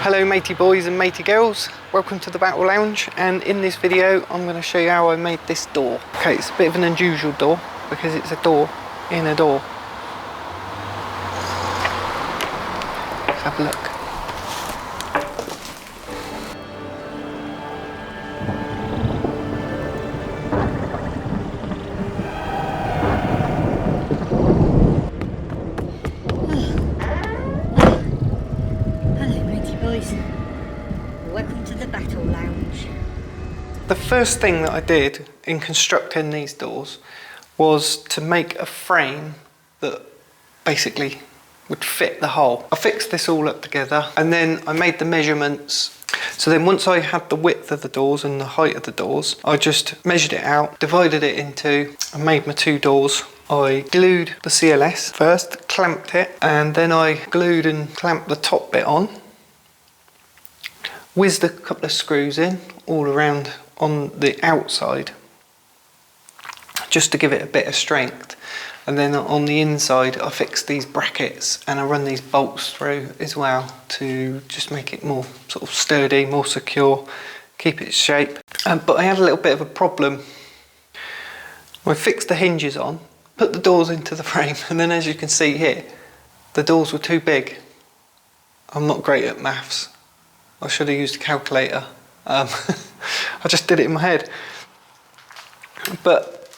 Hello matey boys and matey girls, welcome to the Battle Lounge, and in this video I'm going to show you how I made this door. Okay, it's a bit of an unusual door because it's a door in a door. Let's have a look. Welcome to the Battle Lounge. The first thing that I did in constructing these doors was to make a frame that basically would fit the hole. I fixed this all up together and then I made the measurements. So then once I had the width of the doors and the height of the doors, I just measured it out, divided it in two and made my two doors. I glued the CLS first, clamped it, and then I glued and clamped the top bit on. Whizzed a couple of screws in all around on the outside just to give it a bit of strength, and then on the inside I fixed these brackets and I run these bolts through as well to just make it more sort of sturdy, more secure, keep its shape. But I had a little bit of a problem. I fixed the hinges on, put the doors into the frame, and then as you can see here, the doors were too big. I'm not great at maths. I should have used a calculator. I just did it in my head. But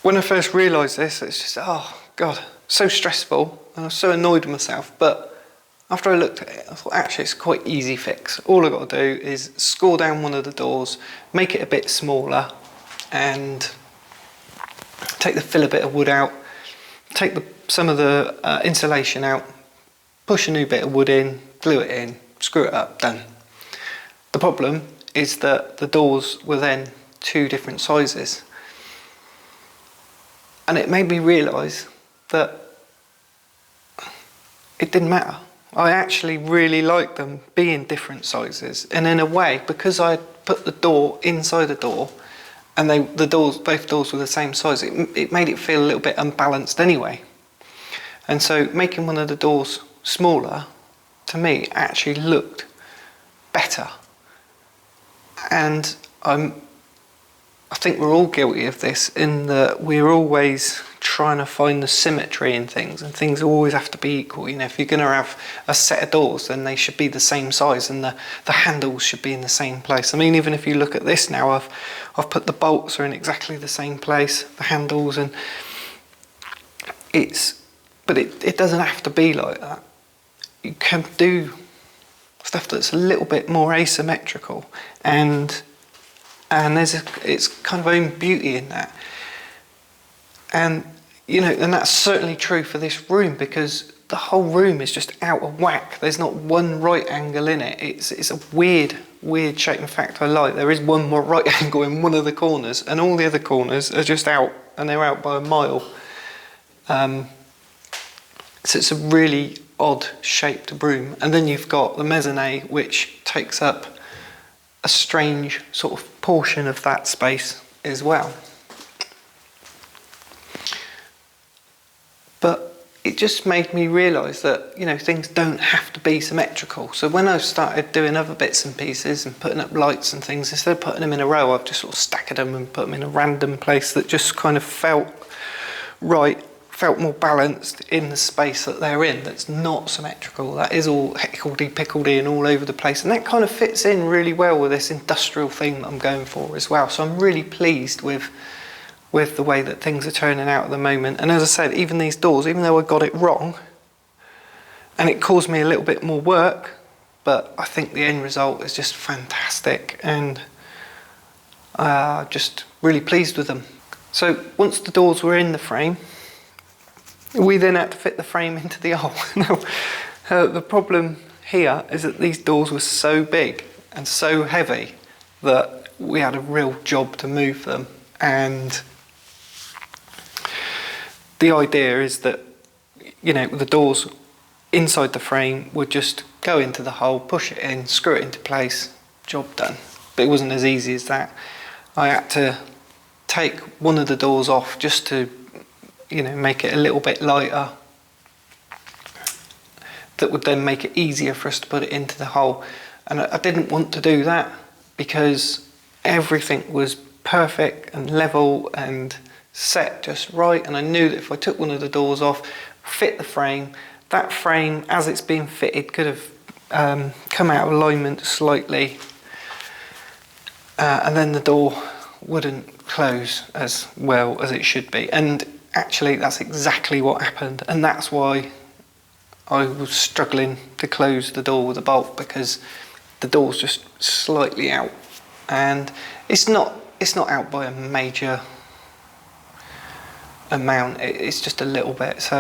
when I first realised this, it's just, oh God, so stressful. And I was so annoyed with myself. But after I looked at it, I thought, actually, it's quite easy fix. All I've got to do is score down one of the doors, make it a bit smaller, and take the filler bit of wood out, take some of the insulation out, push a new bit of wood in, glue it in, screw it up, done. The problem is that the doors were then two different sizes. And it made me realise that it didn't matter. I actually really liked them being different sizes. And in a way, because I put the door inside the door, and both doors were the same size, it made it feel a little bit unbalanced anyway. And so making one of the doors smaller, to me, actually looked better. And I think we're all guilty of this, in that we're always trying to find the symmetry in things, and things always have to be equal. You know, if you're going to have a set of doors, then they should be the same size, and the handles should be in the same place. I mean, even if you look at this now, I've put the bolts are in exactly the same place, the handles, and but it doesn't have to be like that. You can do stuff that's a little bit more asymmetrical, and it's kind of own beauty in that. And you know, and that's certainly true for this room, because the whole room is just out of whack. There's not one right angle in it. It's a weird shape. In fact, there is one more right angle in one of the corners, and all the other corners are just out, and they're out by a mile. So it's a really odd shaped room. And then you've got the mezzanine, which takes up a strange sort of portion of that space as well. But it just made me realise that, you know, things don't have to be symmetrical. So when I started doing other bits and pieces and putting up lights and things, instead of putting them in a row, I've just sort of stacked them and put them in a random place that just kind of felt right, felt more balanced in the space that they're in, that's not symmetrical, that is all hickledy-pickledy and all over the place. And that kind of fits in really well with this industrial thing that I'm going for as well. So I'm really pleased with the way that things are turning out at the moment. And as I said, even these doors, even though I got it wrong, and it caused me a little bit more work, but I think the end result is just fantastic, and just really pleased with them. So once the doors were in the frame, we then had to fit the frame into the hole. Now, the problem here is that these doors were so big and so heavy that we had a real job to move them. And the idea is that, you know, the doors inside the frame would just go into the hole, push it in, screw it into place, job done. But it wasn't as easy as that. I had to take one of the doors off just to, you know, make it a little bit lighter. that would then make it easier for us to put it into the hole. And I didn't want to do that because everything was perfect and level and set just right, and I knew that if I took one of the doors off, fit the frame, that frame as it's being fitted could have come out of alignment slightly, and then the door wouldn't close as well as it should be. And actually that's exactly what happened, and that's why I was struggling to close the door with a bolt, because the door's just slightly out, and it's not out by a major amount, it's just a little bit, so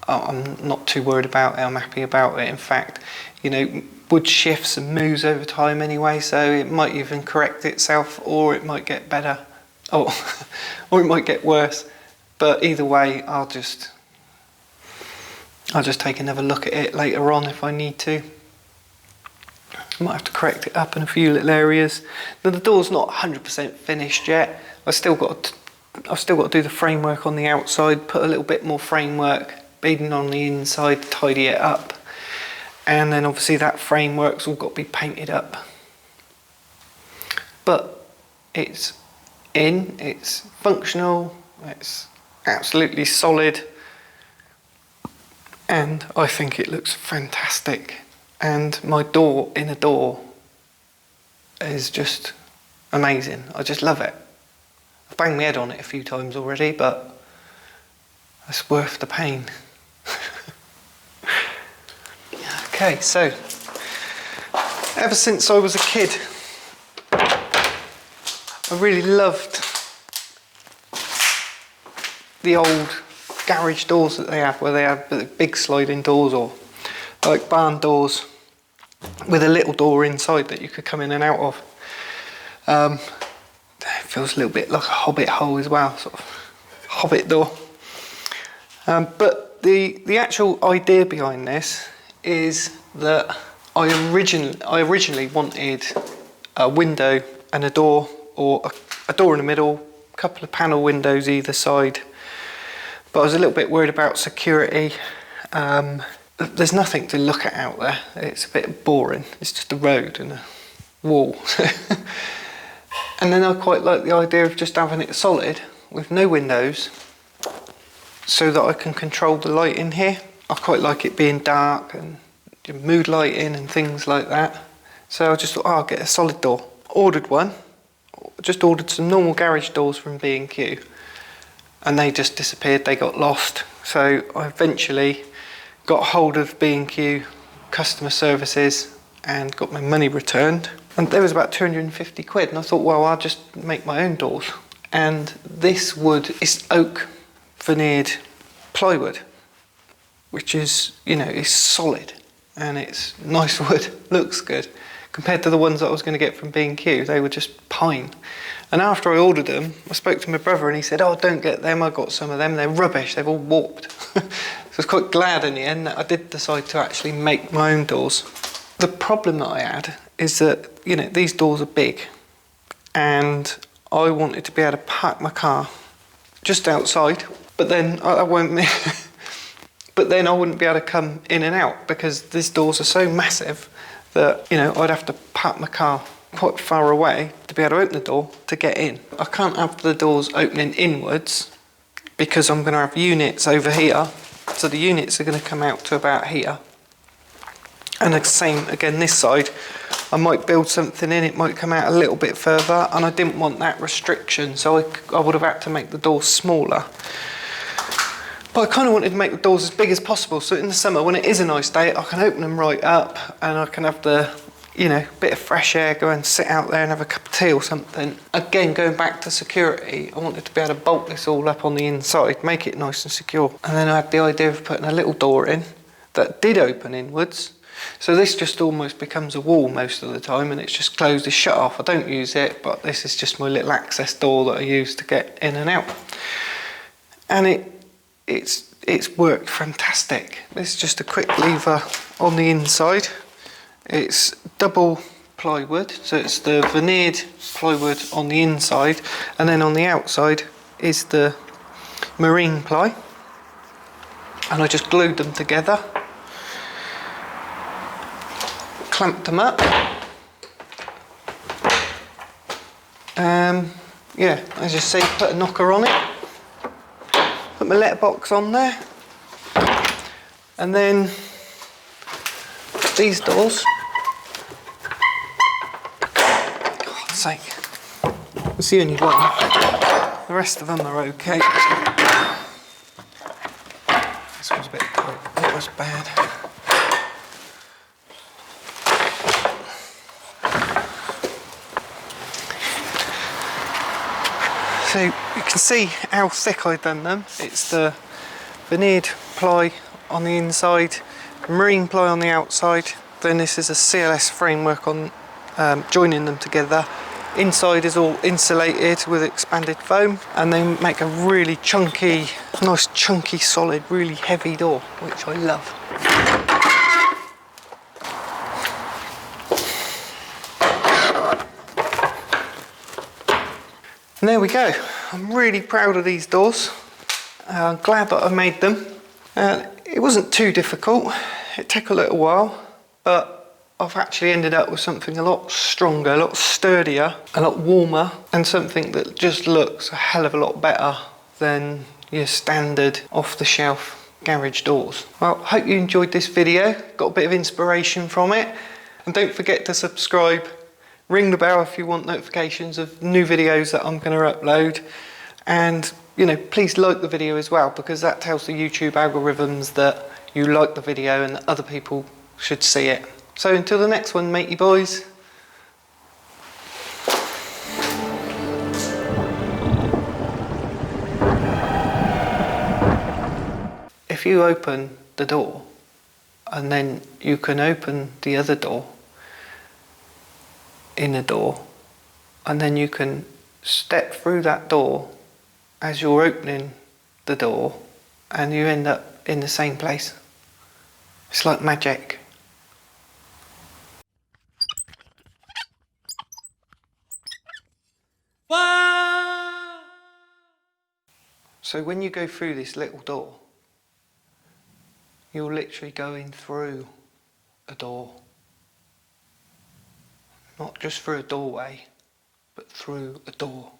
I'm not too worried about it. I'm happy about it. In fact, you know, wood shifts and moves over time anyway, so it might even correct itself, or it might get better, or it might get worse. But either way, I'll just take another look at it later on if I need to. I might have to correct it up in a few little areas. Now, the door's not 100% finished yet. I've still got to do the framework on the outside, put a little bit more framework, beading on the inside, tidy it up. And then obviously that framework's all got to be painted up. But it's it's functional, it's absolutely solid, and I think it looks fantastic. And my door in a door is just amazing. I just love it. I've banged my head on it a few times already, but it's worth the pain. Okay, so ever since I was a kid, I really loved the old garage doors that they have, where they have the big sliding doors, or like barn doors with a little door inside that you could come in and out of. It feels a little bit like a hobbit hole as well, sort of hobbit door. But the actual idea behind this is that I originally wanted a window and a door, or a door in the middle, a couple of panel windows either side. But I was a little bit worried about security. There's nothing to look at out there. It's a bit boring. It's just a road and a wall. And then I quite like the idea of just having it solid with no windows, so that I can control the light in here. I quite like it being dark and mood lighting and things like that. So I just thought, I'll get a solid door. Ordered one. Just ordered some normal garage doors from B&Q, and they just disappeared. They got lost. So I eventually got hold of B&Q customer services and got my money returned. And there was about 250 quid, and I thought, well, I'll just make my own doors. And this wood is oak veneered plywood, which is, you know, is solid and it's nice wood, looks good. Compared to the ones that I was going to get from B&Q, they were just pine. And after I ordered them, I spoke to my brother and he said, oh, don't get them, I got some of them, they're rubbish, they've all warped. So I was quite glad in the end that I did decide to actually make my own doors. The problem that I had is that, you know, these doors are big, and I wanted to be able to park my car just outside, but then I won't. But then I wouldn't be able to come in and out, because these doors are so massive that, you know, I'd have to park my car quite far away to be able to open the door to get in. I can't have the doors opening inwards because I'm going to have units over here, so the units are going to come out to about here. And the same again this side, I might build something in, it might come out a little bit further, and I didn't want that restriction, so I would have had to make the doors smaller. But I kind of wanted to make the doors as big as possible, so in the summer when it is a nice day, I can open them right up and I can have the, you know, bit of fresh air, go and sit out there and have a cup of tea or something. Again, going back to security, I wanted to be able to bolt this all up on the inside, make it nice and secure. And then I had the idea of putting a little door in that did open inwards. So this just almost becomes a wall most of the time, and it's just closed, it's shut off. I don't use it, but this is just my little access door that I use to get in and out. And it's worked fantastic. It's just a quick lever on the inside. It's double plywood, so it's the veneered plywood on the inside, and then on the outside is the marine ply. And I just glued them together. clamped them up. Yeah, as you see, put a knocker on it. Put my letterbox on there. And then these doors. God's sake. It's the only one. The rest of them are okay. This was a bit tight. That was bad. So you can see how thick I've done them. It's the veneered ply on the inside, marine ply on the outside. Then this is a CLS framework on joining them together. Inside is all insulated with expanded foam, and they make a really chunky, nice chunky, solid, really heavy door, which I love. And there we go. I'm really proud of these doors. I'm glad that I made them. It wasn't too difficult. It took a little while, but I've actually ended up with something a lot stronger, a lot sturdier, a lot warmer, and something that just looks a hell of a lot better than your standard off-the-shelf garage doors. Well, hope you enjoyed this video, got a bit of inspiration from it, and don't forget to subscribe. Ring the bell if you want notifications of new videos that I'm going to upload. And, you know, please like the video as well, because that tells the YouTube algorithms that you like the video and that other people should see it. So until the next one, matey boys. If you open the door and then you can open the other door, inner door, and then you can step through that door as you're opening the door, and you end up in the same place. It's like magic. So when you go through this little door, you're literally going through a door. Not just through a doorway, but through a door.